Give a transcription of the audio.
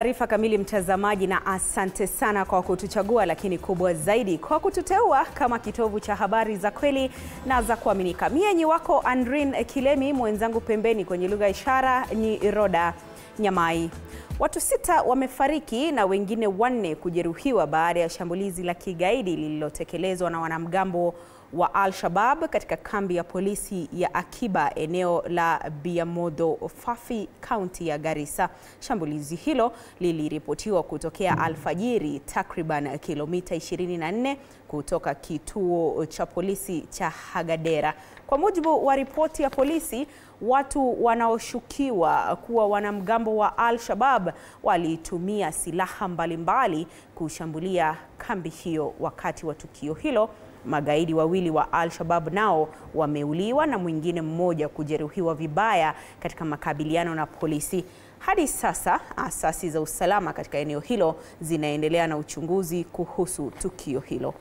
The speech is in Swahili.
Taarifa kamili mtazamaji, na asante sana kwa kutuchagua, lakini kubwa zaidi kwa kututeua kama kitovu cha habari za kweli na za kuaminika. Mimi wako Andrin Kilemi, mwenzangu pembeni kwenye lugha ishara ni Roda Nyamai. Watu 6 wamefariki na wengine 4 kujeruhiwa baada ya shambulizi la kigaidi lililotekelezwa na wanamgambo wa Al-Shabaab katika kambi ya polisi ya Akiba eneo la Biamodo Fafi, kaunti ya Garissa. Shambulizi hilo liliripotiwa kutokea alfajiri takriban kilomita 24 kutoka kituo cha polisi cha Hagadera. Kwa mujibu wa ripoti ya polisi, watu wanaoshukiwa kuwa wanamgambo wa Al-Shabaab walitumia silaha mbalimbali kushambulia kambi hiyo. Wakati wa tukio hilo, magaidi 2 wa Al-Shabaab nao wameuliwa na mwingine mmoja kujeruhiwa vibaya katika makabiliano na polisi. Hadi sasa, asasi za usalama katika eneo hilo zinaendelea na uchunguzi kuhusu tukio hilo.